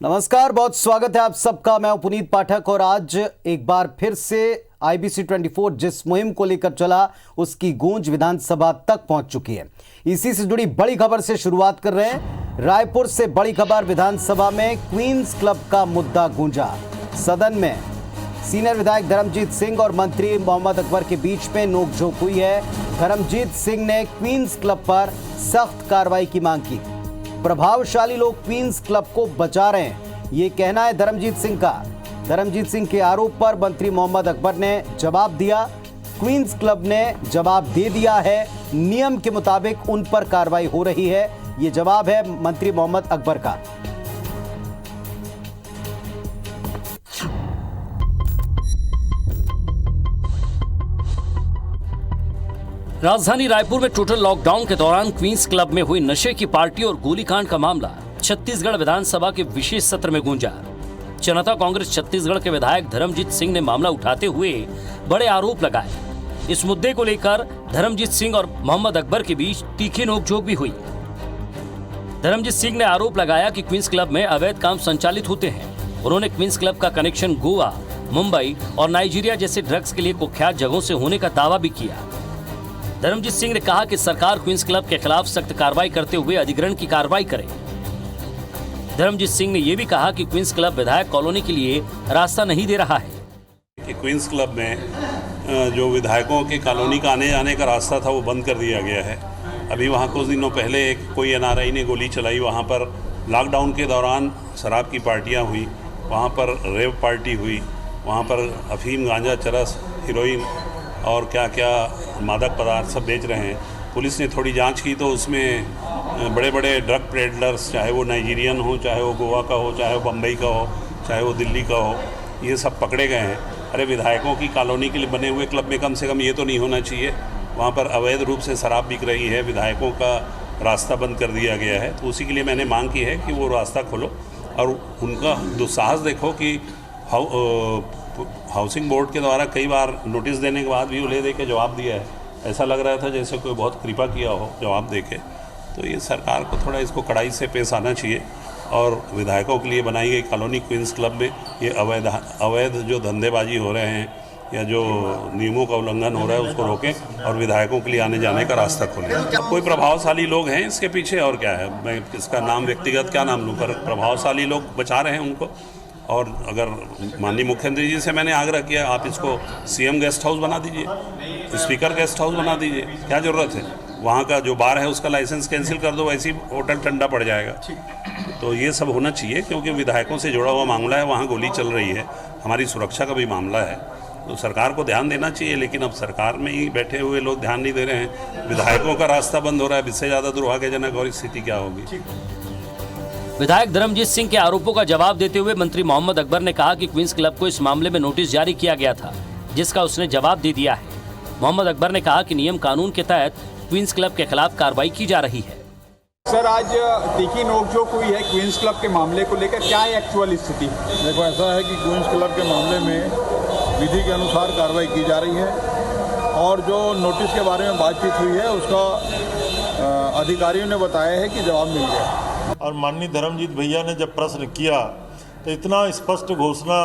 नमस्कार, बहुत स्वागत है आप सबका। मैं हूं पुनीत पाठक और आज एक बार फिर से IBC 24 जिस मुहिम को लेकर चला उसकी गूंज विधानसभा तक पहुंच चुकी है। इसी से जुड़ी बड़ी खबर से शुरुआत कर रहे हैं। रायपुर से बड़ी खबर, विधानसभा में क्वींस क्लब का मुद्दा गूंजा। सदन में सीनियर विधायक धर्मजीत सिंह और मंत्री मोहम्मद अकबर के बीच में नोकझोंक हुई है। धर्मजीत सिंह ने क्वींस क्लब पर सख्त कार्रवाई की मांग की। प्रभावशाली लोग क्वींस क्लब को बचा रहे हैं, ये कहना है धर्मजीत सिंह का। धर्मजीत सिंह के आरोप पर मंत्री मोहम्मद अकबर ने जवाब दिया। क्वींस क्लब ने जवाब दे दिया है, नियम के मुताबिक उन पर कार्रवाई हो रही है। ये जवाब है मंत्री मोहम्मद अकबर का। राजधानी रायपुर में टोटल लॉकडाउन के दौरान क्वींस क्लब में हुई नशे की पार्टी और गोलीकांड का मामला छत्तीसगढ़ विधानसभा के विशेष सत्र में गूंजा। जनता कांग्रेस छत्तीसगढ़ के विधायक धर्मजीत सिंह ने मामला उठाते हुए बड़े आरोप लगाए। इस मुद्दे को लेकर धर्मजीत सिंह और मोहम्मद अकबर के बीच तीखी नोकझोंक भी हुई। धर्मजीत सिंह ने आरोप लगाया कि क्वींस क्लब में अवैध काम संचालित होते हैं। उन्होंने क्वींस क्लब का कनेक्शन गोवा, मुंबई और नाइजीरिया जैसे ड्रग्स के लिए कुख्यात जगहों से होने का दावा भी किया। धर्मजीत सिंह ने कहा कि सरकार क्वींस क्लब के खिलाफ सख्त कार्रवाई करते हुए अधिग्रहण की कार्रवाई करे। धर्मजीत सिंह ने यह भी कहा कि क्वींस क्लब विधायक कॉलोनी के लिए रास्ता नहीं दे रहा है। कि क्वींस क्लब में जो विधायकों की कॉलोनी का आने जाने का रास्ता था वो बंद कर दिया गया है। अभी वहाँ कुछ दिनों पहले कोई NRI ने गोली चलाई। वहाँ पर लॉकडाउन के दौरान शराब की पार्टियाँ हुई, वहाँ पर रेव पार्टी हुई, वहाँ पर अफीम, गांजा, चरस, हीरोइन और क्या क्या मादक पदार्थ सब बेच रहे हैं। पुलिस ने थोड़ी जांच की तो उसमें बड़े बड़े ड्रग पेडलर्स, चाहे वो नाइजीरियन हो, चाहे वो गोवा का हो, चाहे वो बम्बई का हो, चाहे वो दिल्ली का हो, ये सब पकड़े गए हैं। अरे विधायकों की कॉलोनी के लिए बने हुए क्लब में कम से कम ये तो नहीं होना चाहिए। वहाँ पर अवैध रूप से शराब बिक रही है, विधायकों का रास्ता बंद कर दिया गया है। तो उसी के लिए मैंने मांग की है कि वो रास्ता खोलो। और उनका दुस्साहस देखो कि हाउसिंग बोर्ड के द्वारा कई बार नोटिस देने के बाद भी उन्हें दे के जवाब दिया है। ऐसा लग रहा था जैसे कोई बहुत कृपा किया हो जवाब दे के। तो ये सरकार को थोड़ा इसको कड़ाई से पेश आना चाहिए और विधायकों के लिए बनाई गई कॉलोनी क्वींस क्लब में ये अवैध जो धंधेबाजी हो रहे हैं या जो नियमों का उल्लंघन हो रहा है उसको रोकें और विधायकों के लिए आने जाने का रास्ता खोलें। कोई प्रभावशाली लोग हैं इसके पीछे और क्या है, मैं इसका नाम व्यक्तिगत क्या नाम लूँ, पर प्रभावशाली लोग बचा रहे हैं उनको। और अगर माननीय मुख्यमंत्री जी से मैंने आग्रह किया, आप इसको CM गेस्ट हाउस बना दीजिए, स्पीकर गेस्ट हाउस बना दीजिए, क्या ज़रूरत है। वहाँ का जो बार है उसका लाइसेंस कैंसिल कर दो, वैसे ही होटल ठंडा पड़ जाएगा। तो ये सब होना चाहिए क्योंकि विधायकों से जुड़ा हुआ मामला है, वहाँ गोली चल रही है, हमारी सुरक्षा का भी मामला है। तो सरकार को ध्यान देना चाहिए, लेकिन अब सरकार में ही बैठे हुए लोग ध्यान नहीं दे रहे हैं। विधायकों का रास्ता बंद हो रहा है, इससे ज़्यादा दुर्भाग्यजनक और स्थिति क्या होगी। विधायक धर्मजीत सिंह के आरोपों का जवाब देते हुए मंत्री मोहम्मद अकबर ने कहा कि क्वींस क्लब को इस मामले में नोटिस जारी किया गया था, जिसका उसने जवाब दे दिया है। मोहम्मद अकबर ने कहा कि नियम कानून के तहत क्वींस क्लब के खिलाफ कार्रवाई की जा रही है। सर, आज तीखी नोकझोंक हुई है क्वींस क्लब के मामले को लेकर, क्या है एक्चुअल स्थिति? देखो, ऐसा है कि क्वींस क्लब के मामले में विधि के अनुसार कार्रवाई की जा रही है और जो नोटिस के बारे में बातचीत हुई है उसका अधिकारियों ने बताया है कि जवाब मिल गया। और माननीय धर्मजीत भैया ने जब प्रश्न किया तो इतना स्पष्ट घोषणा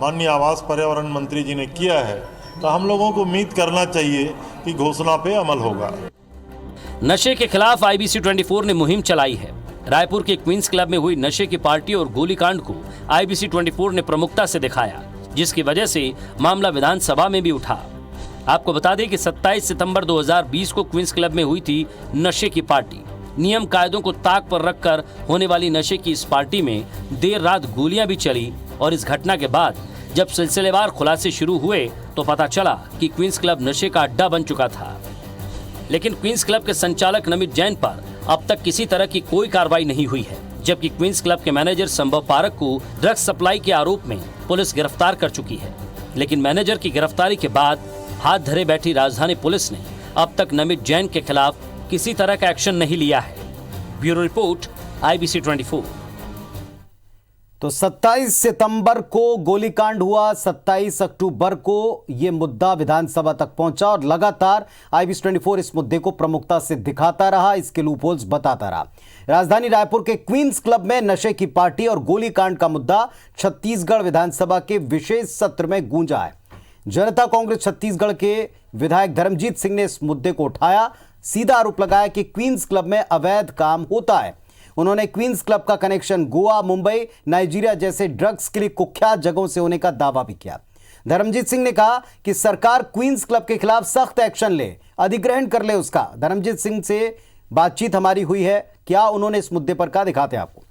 माननीय आवास पर्यावरण मंत्री जी ने किया है, तो हम लोगों को उम्मीद करना चाहिए कि घोषणा पे अमल होगा। नशे के खिलाफ IBC 24 ने मुहिम चलाई है। रायपुर के क्वींस क्लब में हुई नशे की पार्टी और गोलीकांड को IBC 24 ने प्रमुखता से दिखाया, जिसकी वजह से मामला विधानसभा में भी उठा। आपको बता दें कि 27 सितंबर 2020 को क्वींस क्लब में हुई थी नशे की पार्टी। नियम कायदों को ताक पर रखकर होने वाली नशे की इस पार्टी में देर रात गोलियां भी चली और इस घटना के बाद जब सिलसिलेवार खुलासे शुरू हुए तो पता चला कि क्वींस क्लब नशे का अड्डा बन चुका था। लेकिन क्वींस क्लब के संचालक नमित जैन पर अब तक किसी तरह की कोई कार्रवाई नहीं हुई है, जबकि क्वींस क्लब के मैनेजर संभव पारक को ड्रग्स सप्लाई के आरोप में पुलिस गिरफ्तार कर चुकी है। लेकिन मैनेजर की गिरफ्तारी के बाद हाथ धरे बैठी राजधानी पुलिस ने अब तक नमित जैन के खिलाफ किसी तरह का एक्शन नहीं लिया है। Bureau report IBC 24। तो 27 सितंबर को गोलीकांड हुआ, 27 अक्टूबर को यह मुद्दा विधानसभा तक पहुंचा और लगातार IBC24 इस मुद्दे को प्रमुखता से दिखाता रहा, इसके लूपहोल्स बताता रहा। राजधानी रायपुर के क्वींस क्लब में नशे की पार्टी और गोलीकांड का मुद्दा छत्तीसगढ़ विधानसभा के विशेष सत्र में गूंजा है। जनता कांग्रेस छत्तीसगढ़ के विधायक धर्मजीत सिंह ने इस मुद्दे को उठाया, सीधा आरोप लगाया कि क्वींस क्लब में अवैध काम होता है। उन्होंने क्वींस क्लब का कनेक्शन गोवा, मुंबई, नाइजीरिया जैसे ड्रग्स के लिए कुख्यात जगहों से होने का दावा भी किया। धर्मजीत सिंह ने कहा कि सरकार क्वींस क्लब के खिलाफ सख्त एक्शन ले, अधिग्रहण कर ले उसका। धर्मजीत सिंह से बातचीत हमारी हुई है, क्या उन्होंने इस मुद्दे पर कहा, दिखाते हैं आपको।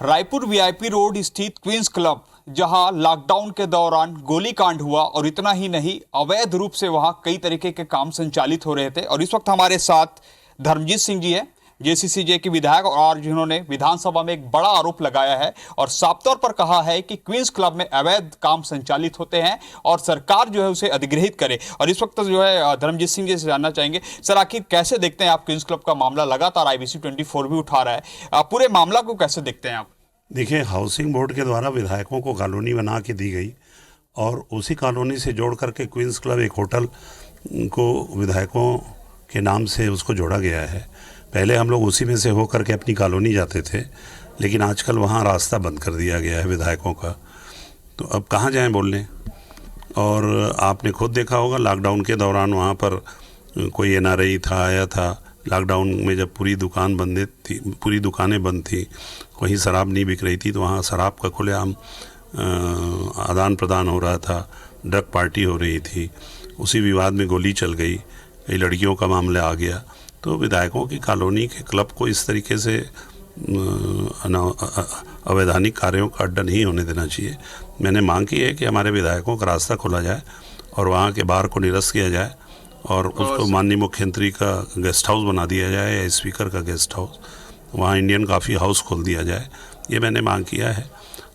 रायपुर VIP रोड स्थित क्वींस क्लब, जहां लॉकडाउन के दौरान गोलीकांड हुआ और इतना ही नहीं, अवैध रूप से वहां कई तरीके के काम संचालित हो रहे थे। और इस वक्त हमारे साथ धर्मजीत सिंह जी हैं, JCCJ के विधायक, और जिन्होंने विधानसभा में एक बड़ा आरोप लगाया है और साफ तौर पर कहा है कि क्वींस क्लब में अवैध काम संचालित होते हैं और सरकार जो है उसे अधिग्रहित करे। और इस वक्त जो है धर्मजीत सिंह जी से जानना चाहेंगे, सर आखिर कैसे देखते हैं आप क्वींस क्लब का मामला? लगातार IBC24 भी उठा रहा है, पूरे मामला को कैसे देखते हैं आप? देखिए, हाउसिंग बोर्ड के द्वारा विधायकों को कॉलोनी बना के दी गई और उसी कॉलोनी से जोड़ करके क्वींस क्लब एक होटल को विधायकों के नाम से उसको जोड़ा गया है। पहले हम लोग उसी में से हो करके अपनी कॉलोनी जाते थे, लेकिन आजकल वहाँ रास्ता बंद कर दिया गया है विधायकों का, तो अब कहाँ जाएं बोलने। और आपने खुद देखा होगा, लॉकडाउन के दौरान वहाँ पर कोई NRI था, आया था। लॉकडाउन में जब पूरी दुकानें बंद थी, कहीं शराब नहीं बिक रही थी, तो वहाँ शराब का खुलेआम आदान प्रदान हो रहा था, ड्रग पार्टी हो रही थी। उसी विवाद में गोली चल गई, कई लड़कियों का मामला आ गया। तो विधायकों की कॉलोनी के क्लब को इस तरीके से अवैधानिक कार्यों का अड्डा नहीं होने देना चाहिए। मैंने मांग की है कि हमारे विधायकों का रास्ता खोला जाए और वहाँ के बार को निरस्त किया जाए और उसको माननीय मुख्यमंत्री का गेस्ट हाउस बना दिया जाए या स्पीकर का गेस्ट हाउस, वहाँ इंडियन कॉफ़ी हाउस खोल दिया जाए। ये मैंने मांग किया है।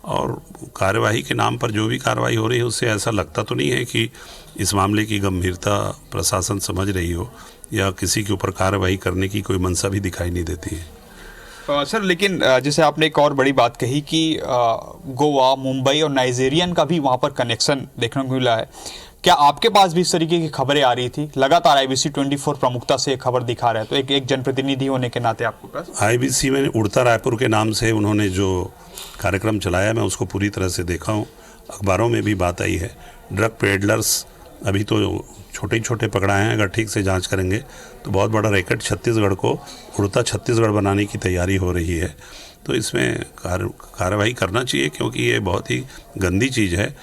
और कार्यवाही के नाम पर जो भी कार्रवाई हो रही है, उससे ऐसा लगता तो नहीं है कि इस मामले की गंभीरता प्रशासन समझ रही हो या किसी के ऊपर कार्रवाई करने की कोई मंशा भी दिखाई नहीं देती है। सर, लेकिन जैसे आपने एक और बड़ी बात कही कि गोवा, मुंबई और नाइजीरियन का भी वहाँ पर कनेक्शन देखने को मिला है। क्या आपके पास भी इस तरीके की खबरें आ रही थी? लगातार IBC24 प्रमुखता से खबर दिखा रहा है, तो एक जनप्रतिनिधि होने के नाते आपको पास IBC में उड़ता रायपुर के नाम से उन्होंने जो कार्यक्रम चलाया, मैं उसको पूरी तरह से देखा हूँ। अखबारों में भी बात आई है। ड्रग पेडलर्स अभी तो छोटे छोटे पकड़ाए हैं, अगर ठीक से जांच करेंगे तो बहुत बड़ा रैकेट छत्तीसगढ़ को उड़ता छत्तीसगढ़ बनाने की तैयारी हो रही है। तो इसमें कार्रवाई करना चाहिए, क्योंकि ये बहुत ही गंदी चीज़ है।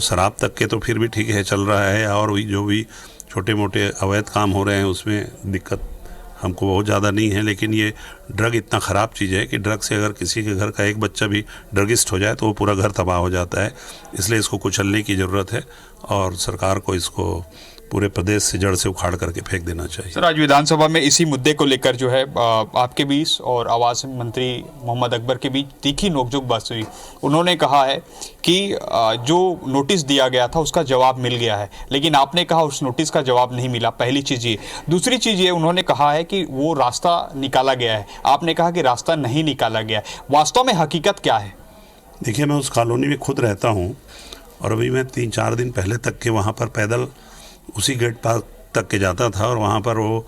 शराब तक के तो फिर भी ठीक है, चल रहा है, और जो भी छोटे मोटे अवैध काम हो रहे हैं उसमें दिक्कत हमको बहुत ज़्यादा नहीं है। लेकिन ये ड्रग इतना ख़राब चीज़ है कि ड्रग से अगर किसी के घर का एक बच्चा भी ड्रगिस्ट हो जाए तो वो पूरा घर तबाह हो जाता है। इसलिए इसको कुचलने की ज़रूरत है और सरकार को इसको पूरे प्रदेश से जड़ से उखाड़ करके फेंक देना चाहिए। सर, आज विधानसभा में इसी मुद्दे को लेकर जो है आपके बीच और आवास मंत्री मोहम्मद अकबर के बीच तीखी नोकझोंक बहस हुई। उन्होंने कहा है कि जो नोटिस दिया गया था उसका जवाब मिल गया है, लेकिन आपने कहा उस नोटिस का जवाब नहीं मिला। पहली चीज़ ये। दूसरी चीज़ ये, उन्होंने कहा है कि वो रास्ता निकाला गया है, आपने कहा कि रास्ता नहीं निकाला गया। वास्तव में हकीकत क्या है? देखिए, मैं उस कॉलोनी में खुद रहता हूँ और अभी मैं 3-4 दिन पहले तक के वहाँ पर पैदल उसी गेट पास तक के जाता था और वहाँ पर वो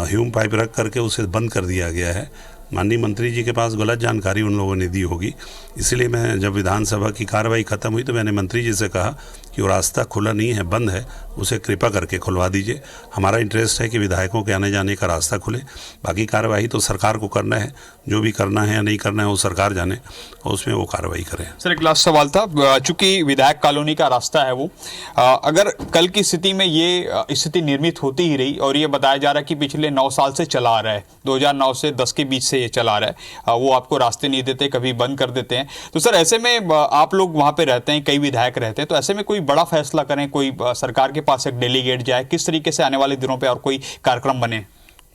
ह्यूम पाइप रख करके उसे बंद कर दिया गया है। माननीय मंत्री जी के पास गलत जानकारी उन लोगों ने दी होगी, इसलिए मैं जब विधानसभा की कार्रवाई खत्म हुई तो मैंने मंत्री जी से कहा कि वो रास्ता खुला नहीं है, बंद है, उसे कृपा करके खुलवा दीजिए। हमारा इंटरेस्ट है कि विधायकों के आने जाने का रास्ता खुले। बाकी कार्रवाई तो सरकार को करना है, जो भी करना है या नहीं करना है वो सरकार जाने और उसमें वो कार्रवाई करें। सर, एक लास्ट सवाल था, चूंकि विधायक कॉलोनी का रास्ता है वो, अगर कल की स्थिति में ये स्थिति निर्मित होती ही रही और ये बताया जा रहा है कि पिछले 9 साल से चला आ रहा है, 2009 से 10 के बीच से ये चला आ रहा है, वो आपको रास्ते नहीं देते, कभी बंद कर देते हैं, तो सर ऐसे में आप लोग वहाँ पे रहते हैं, कई विधायक रहते हैं, तो ऐसे में कोई बड़ा फैसला करें, कोई सरकार के पास एक डेलीगेट जाए, किस तरीके से आने वाले दिनों पे और कोई कार्यक्रम बने?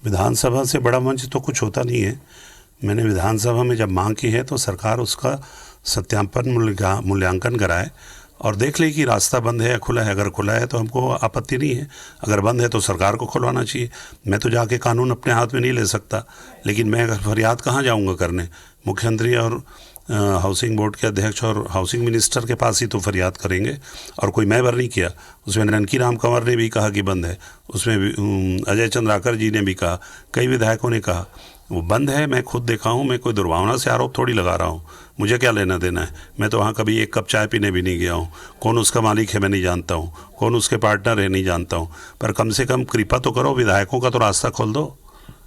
विधानसभा से बड़ा मंच तो कुछ होता नहीं है। मैंने विधानसभा में जब मांग की है तो सरकार उसका सत्यापन मूल्यांकन कराए और देख ले कि रास्ता बंद है या खुला है। अगर खुला है तो हमको आपत्ति नहीं है, अगर बंद है तो सरकार को खुलवाना चाहिए। मैं तो जाके कानून अपने हाथ में नहीं ले सकता, लेकिन मैं फरियाद कहाँ जाऊँगा करने? मुख्यमंत्री और हाउसिंग बोर्ड के अध्यक्ष और हाउसिंग मिनिस्टर के पास ही तो फरियाद करेंगे। और कोई मैं नहीं किया, उसमें ननकी राम कंवर ने भी कहा कि बंद है, उसमें अजय चंद्राकर जी ने भी कहा, कई विधायकों ने कहा वो बंद है। मैं खुद देखा हूँ, मैं कोई दुर्भावना से आरोप थोड़ी लगा रहा हूँ, मुझे क्या लेना देना है? मैं तो वहाँ कभी एक कप चाय पीने भी नहीं गया हूँ। कौन उसका मालिक है मैं नहीं जानता हूँ, कौन उसके पार्टनर है नहीं जानता हूँ, पर कम से कम कृपा तो करो, विधायकों का तो रास्ता खोल दो।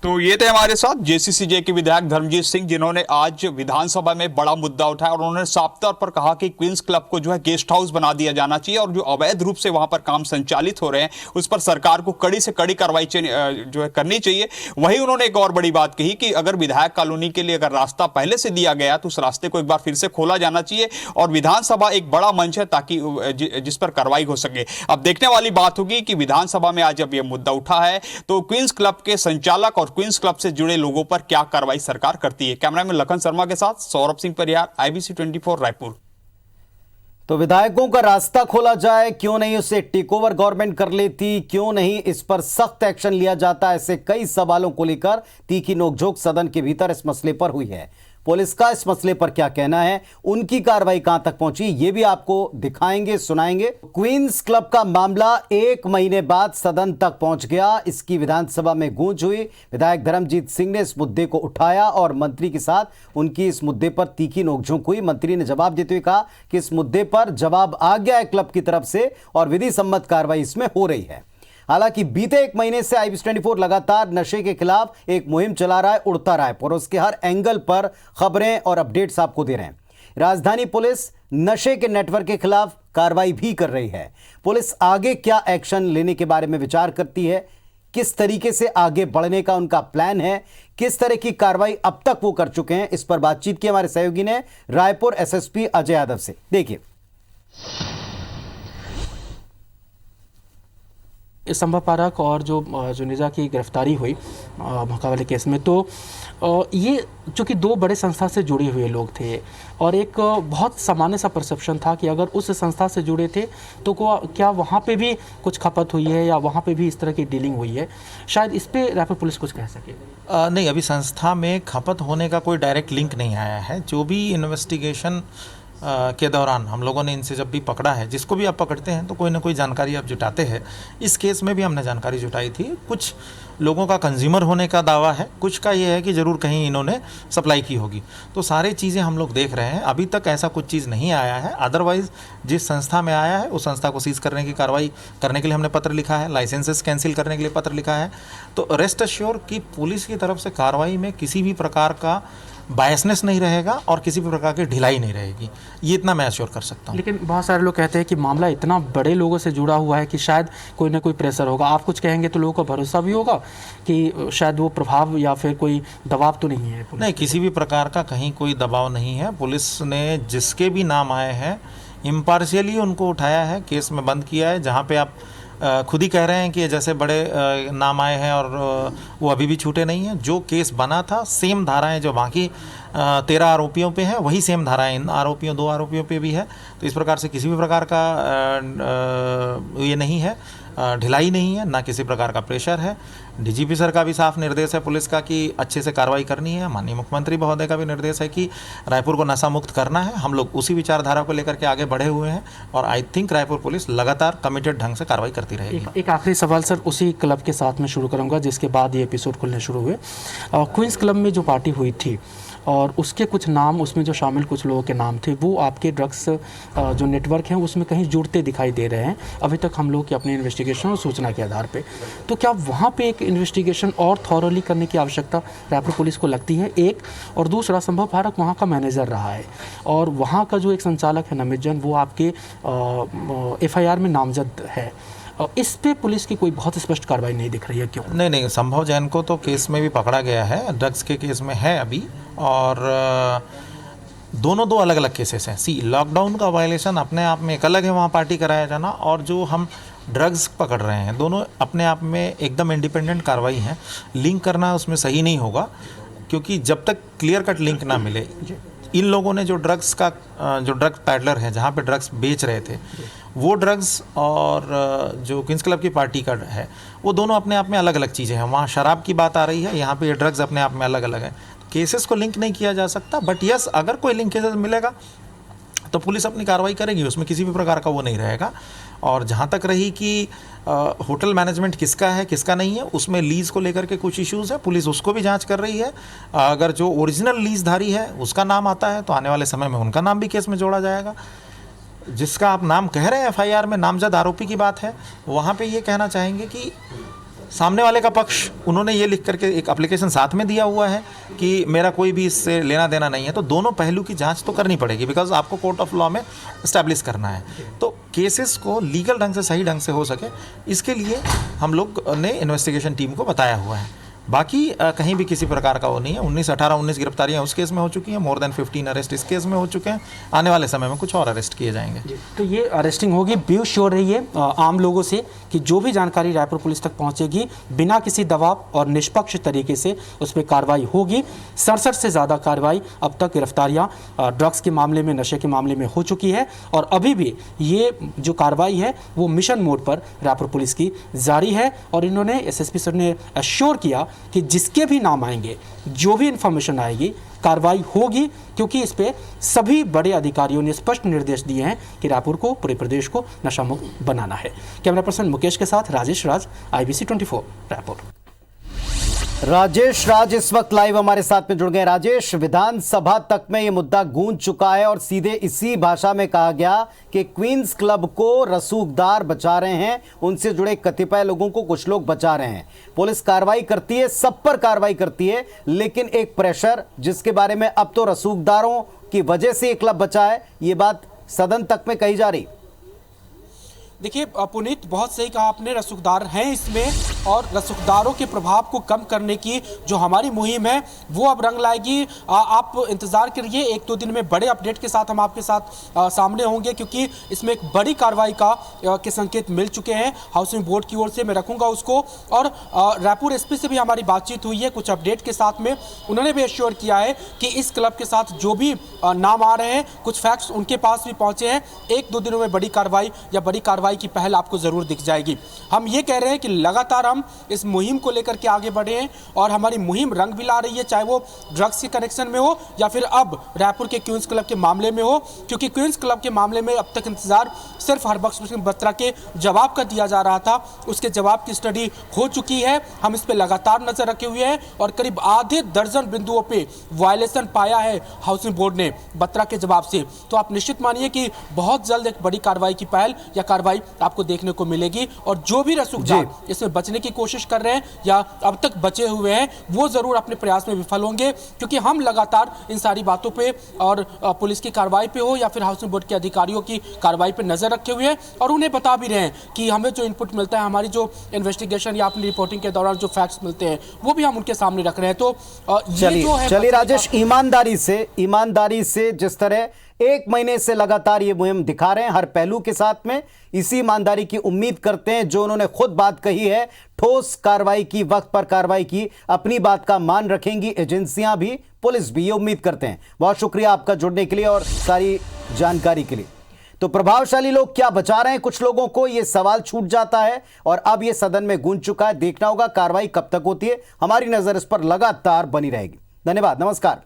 तो ये थे हमारे साथ जेसीसीजे के विधायक धर्मजीत सिंह, जिन्होंने आज विधानसभा में बड़ा मुद्दा उठाया और उन्होंने साफ तौर पर कहा कि क्वींस क्लब को जो है गेस्ट हाउस बना दिया जाना चाहिए और जो अवैध रूप से वहां पर काम संचालित हो रहे हैं उस पर सरकार को कड़ी से कड़ी कार्रवाई जो है करनी चाहिए। वहीं उन्होंने एक और बड़ी बात कही कि अगर विधायक कॉलोनी के लिए अगर रास्ता पहले से दिया गया तो उस रास्ते को एक बार फिर से खोला जाना चाहिए और विधानसभा एक बड़ा मंच है ताकि जिस पर कार्रवाई हो सके। अब देखने वाली बात होगी कि विधानसभा में आज अब यह मुद्दा उठा है तो क्वींस क्लब के संचालक और क्वींस क्लब से जुड़े लोगों पर क्या कार्रवाई सरकार करती है। कैमरामैन लखन शर्मा के साथ सौरभ सिंह परिहार, IBC 24 रायपुर। तो विधायकों का रास्ता खोला जाए, क्यों नहीं उसे टेक ओवर गवर्नमेंट कर लेती, क्यों नहीं इस पर सख्त एक्शन लिया जाता, ऐसे कई सवालों को लेकर तीखी नोकझोंक सदन के भीतर इस मसले पर हुई है। पुलिस का इस मसले पर क्या कहना है, उनकी कार्रवाई कहां तक पहुंची, ये भी आपको दिखाएंगे, सुनाएंगे। क्वींस क्लब का मामला 1 महीने बाद सदन तक पहुंच गया, इसकी विधानसभा में गूंज हुई। विधायक धर्मजीत सिंह ने इस मुद्दे को उठाया और मंत्री के साथ उनकी इस मुद्दे पर तीखी नोकझोंक हुई। मंत्री ने जवाब देते हुए कहा कि इस मुद्दे पर जवाब आ गया है क्लब की तरफ से और विधि सम्मत कार्रवाई इसमें हो रही है। हालांकि बीते 1 महीने से IBC 24 लगातार नशे के खिलाफ एक मुहिम चला रहा है, उड़ता रहा है और उसके हर एंगल पर खबरें और अपडेट्स आपको दे रहे हैं। राजधानी पुलिस नशे के नेटवर्क के खिलाफ कार्रवाई भी कर रही है। पुलिस आगे क्या एक्शन लेने के बारे में विचार करती है, किस तरीके से आगे बढ़ने का उनका प्लान है, किस तरह की कार्रवाई अब तक वो कर चुके हैं, इस पर बातचीत की हमारे सहयोगी ने रायपुर SSP अजय यादव से। देखिए, संभव पारक और जो जुनेजा की गिरफ्तारी हुई मक्का वाले केस में, तो ये चूँकि 2 बड़े संस्था से जुड़े हुए लोग थे और एक बहुत सामान्य सा परसेप्शन था कि अगर उस संस्था से जुड़े थे तो क्या वहाँ पे भी कुछ खपत हुई है या वहाँ पे भी इस तरह की डीलिंग हुई है। शायद इस पे रायपुर पुलिस कुछ कह सके। नहीं, अभी संस्था में खपत होने का कोई डायरेक्ट लिंक नहीं आया है। जो भी इन्वेस्टिगेशन के दौरान हम लोगों ने इनसे जब भी पकड़ा है, जिसको भी आप पकड़ते हैं तो कोई ना कोई जानकारी आप जुटाते हैं। इस केस में भी हमने जानकारी जुटाई थी। कुछ लोगों का कंज्यूमर होने का दावा है, कुछ का ये है कि ज़रूर कहीं इन्होंने सप्लाई की होगी। तो सारी चीज़ें हम लोग देख रहे हैं। अभी तक ऐसा कुछ चीज़ नहीं आया है। अदरवाइज़ जिस संस्था में आया है उस संस्था को सीज़ करने की कार्रवाई करने के लिए हमने पत्र लिखा है, लाइसेंसेस कैंसिल करने के लिए पत्र लिखा है। तो रेस्ट अश्योर कि पुलिस की तरफ से कार्रवाई में किसी भी प्रकार का बायसनेस नहीं रहेगा और किसी भी प्रकार की ढिलाई नहीं रहेगी, ये इतना मैं एश्योर कर सकता हूँ। लेकिन बहुत सारे लोग कहते हैं कि मामला इतना बड़े लोगों से जुड़ा हुआ है कि शायद कोई ना कोई प्रेशर होगा। आप कुछ कहेंगे तो लोगों का भरोसा भी होगा कि शायद वो प्रभाव या फिर कोई दबाव तो नहीं है। नहीं, किसी भी प्रकार का कहीं कोई दबाव नहीं है। पुलिस ने जिसके भी नाम आए हैं इम्पार्शियली उनको उठाया है, केस में बंद किया है। जहाँ पे आप खुद ही कह रहे हैं कि जैसे बड़े नाम आए हैं और वो अभी भी छूटे नहीं हैं। जो केस बना था सेम धाराएं जो बाकी 13 आरोपियों पे हैं वही सेम धाराएं इन आरोपियों 2 आरोपियों पे भी है। तो इस प्रकार से किसी भी प्रकार का ये नहीं है, ढिलाई नहीं है, ना किसी प्रकार का प्रेशर है। DGP सर का भी साफ निर्देश है पुलिस का कि अच्छे से कार्रवाई करनी है। माननीय मुख्यमंत्री महोदय का भी निर्देश है कि रायपुर को नशा मुक्त करना है। हम लोग उसी विचारधारा को लेकर के आगे बढ़े हुए हैं और आई थिंक रायपुर पुलिस लगातार कमिटेड ढंग से कार्रवाई करती रहेगी। एक आखिरी सवाल सर उसी क्लब के साथ में शुरू करूँगा जिसके बाद ये एपिसोड खुलने शुरू हुए। क्वींस क्लब में जो पार्टी हुई थी और उसके कुछ नाम, उसमें जो शामिल कुछ लोगों के नाम थे वो आपके ड्रग्स जो नेटवर्क हैं उसमें कहीं जुड़ते दिखाई दे रहे हैं अभी तक हम लोग की अपनी इन्वेस्टिगेशन और सूचना के आधार पे। तो क्या वहाँ पे एक इन्वेस्टिगेशन और थॉरोली करने की आवश्यकता रायपुर पुलिस को लगती है, एक? और दूसरा, संभव भारत वहाँ का मैनेजर रहा है और वहाँ का जो एक संचालक है नमित जैन, वो आपके FIR में नामजद है। इस पे पुलिस की कोई बहुत स्पष्ट कार्रवाई नहीं दिख रही है, क्यों? नहीं, संभव जैन को तो केस में भी पकड़ा गया है, ड्रग्स के केस में है अभी। और दोनों 2 अलग अलग केसेस हैं। लॉकडाउन का वायलेशन अपने आप में एक अलग है, वहाँ पार्टी कराया जाना, और जो हम ड्रग्स पकड़ रहे हैं दोनों अपने आप में एकदम इंडिपेंडेंट कार्रवाई है। लिंक करना उसमें सही नहीं होगा क्योंकि जब तक क्लियर कट लिंक ना मिले इन लोगों ने जो ड्रग्स पैडलर है, जहाँ पे ड्रग्स बेच रहे थे, वो ड्रग्स और जो क्वींस क्लब की पार्टी का है, वो दोनों अपने आप में अलग अलग चीज़ें हैं। वहाँ शराब की बात आ रही है, यहाँ पे ये ड्रग्स अपने आप में अलग अलग है। केसेस को लिंक नहीं किया जा सकता, बट यस, अगर कोई लिंक केसेस मिलेगा तो पुलिस अपनी कार्रवाई करेगी, उसमें किसी भी प्रकार का वो नहीं रहेगा। और जहाँ तक रही कि होटल मैनेजमेंट किसका है किसका नहीं है, उसमें लीज़ को लेकर के कुछ इश्यूज़ है, पुलिस उसको भी जांच कर रही है। अगर जो ओरिजिनल लीज़धारी है उसका नाम आता है तो आने वाले समय में उनका नाम भी केस में जोड़ा जाएगा। जिसका आप नाम कह रहे हैं एफआईआर में नामजद आरोपी की बात है, वहाँ पे ये कहना चाहेंगे कि सामने वाले का पक्ष, उन्होंने ये लिख करके एक एप्लीकेशन साथ में दिया हुआ है कि मेरा कोई भी इससे लेना देना नहीं है, तो दोनों पहलू की जांच तो करनी पड़ेगी, बिकॉज आपको कोर्ट ऑफ लॉ में इस्टेब्लिश करना है। तो केसेस को लीगल ढंग से, सही ढंग से हो सके, इसके लिए हम लोग ने इन्वेस्टिगेशन टीम को बताया हुआ है। बाकी कहीं भी किसी प्रकार का वो नहीं है। 19 गिरफ्तारियां उस केस में हो चुकी हैं, मोर देन 15 अरेस्ट इस केस में हो चुके हैं। आने वाले समय में कुछ और अरेस्ट किए जाएंगे। तो ये अरेस्टिंग होगी। बी श्योर रहिए आम लोगों से कि जो भी जानकारी रायपुर पुलिस तक पहुंचेगी, बिना किसी दबाव और निष्पक्ष तरीके से उस पर कार्रवाई होगी। 67 से ज़्यादा कार्रवाई अब तक गिरफ्तारियां ड्रग्स के मामले में, नशे के मामले में हो चुकी है, और अभी भी ये जो कार्रवाई है वो मिशन मोड पर रायपुर पुलिस की जारी है। और इन्होंने, एसएसपी सर ने एश्योर किया कि जिसके भी नाम आएंगे, जो भी इंफॉर्मेशन आएगी, कार्रवाई होगी, क्योंकि इस पे सभी बड़े अधिकारियों ने स्पष्ट निर्देश दिए हैं कि रायपुर को, पूरे प्रदेश को नशा मुक्त बनाना है। कैमरा पर्सन मुकेश के साथ राजेश राज, IBC 24 रायपुर। राजेश राज इस वक्त लाइव हमारे साथ में जुड़ गए। राजेश, विधानसभा तक में यह मुद्दा गूंज चुका है और सीधे इसी भाषा में कहा गया कि क्वींस क्लब को रसूखदार बचा रहे हैं, उनसे जुड़े कतिपय लोगों को कुछ लोग बचा रहे हैं। पुलिस कार्रवाई करती है, सब पर कार्रवाई करती है, लेकिन एक प्रेशर जिसके बारे में अब तो रसूखदारों की वजह से ये क्लब बचा है, ये बात सदन तक में कही जा रही। देखिए पुनीत, बहुत सही कहा आपने, रसूखदार हैं इसमें, और रसूखदारों के प्रभाव को कम करने की जो हमारी मुहिम है वो अब रंग लाएगी। आप इंतज़ार करिए, 1-2 दिन में बड़े अपडेट के साथ हम आपके साथ सामने होंगे, क्योंकि इसमें एक बड़ी कार्रवाई के संकेत मिल चुके हैं हाउसिंग बोर्ड की ओर से। मैं रखूंगा उसको। और रायपुर एसपी से भी हमारी बातचीत हुई है कुछ अपडेट के साथ में। उन्होंने भी एश्योर किया है कि इस क्लब के साथ जो भी नाम आ रहे हैं, कुछ फैक्ट्स उनके पास भी पहुँचे हैं। 1-2 दिनों में बड़ी कार्रवाई की पहल आपको जरूर दिख जाएगी। हम ये कह रहे हैं कि लगातार हम इस मुहिम को लेकर के आगे बढ़े हैं, और हमारी मुहिम रंग भी ला रही है, चाहे वो ड्रग्स के कनेक्शन में हो या फिर अब रायपुर के क्वींस क्लब के मामले में हो। क्योंकि क्वींस क्लब के मामले में अब तक इंतजार सिर्फ हरबख्श सिंह बत्रा के जवाब का दिया जा रहा था, उसके जवाब की स्टडी हो चुकी है। हम इस पर लगातार नजर रखे हुए हैं, और करीब आधे दर्जन बिंदुओं पे वायलेशन पाया है हाउसिंग बोर्ड ने बत्रा के जवाब से। तो आप निश्चित मानिए कि बहुत जल्द एक बड़ी कार्रवाई की पहल या कार्रवाई आपको देखने को मिलेगी। और जो भी रसूखदार इसमें बचने की कोशिश कर रहे हैं या अब तक बचे हुए हैं, वो जरूर अपने प्रयास में विफल होंगे, क्योंकि हम लगातार इन सारी बातों पे और पुलिस की कार्रवाई पे हो या फिर हाउसिंग बोर्ड के अधिकारियों की कार्रवाई पे नजर रखे हुए हैं, और उन्हें बता भी रहे हैं कि हमें जो इनपुट मिलता है, हमारी जो इन्वेस्टिगेशन या अपनी रिपोर्टिंग के दौरान जो फैक्ट्स मिलते हैं, वो भी हम उनके सामने रख रहे हैं। तो चलिए राजेश, ईमानदारी से जिस तरह 1 महीने से लगातार ये मुहिम दिखा रहे हैं, हर पहलू के साथ में, इसी ईमानदारी की उम्मीद करते हैं। जो उन्होंने खुद बात कही है, ठोस कार्रवाई की, वक्त पर कार्रवाई की, अपनी बात का मान रखेंगी एजेंसियां भी, पुलिस भी, ये उम्मीद करते हैं। बहुत शुक्रिया आपका जुड़ने के लिए और सारी जानकारी के लिए। तो प्रभावशाली लोग क्या बचा रहे हैं कुछ लोगों को, यह सवाल छूट जाता है, और अब यह सदन में गूंज चुका है। देखना होगा कार्रवाई कब तक होती है। हमारी नजर इस पर लगातार बनी रहेगी। धन्यवाद, नमस्कार।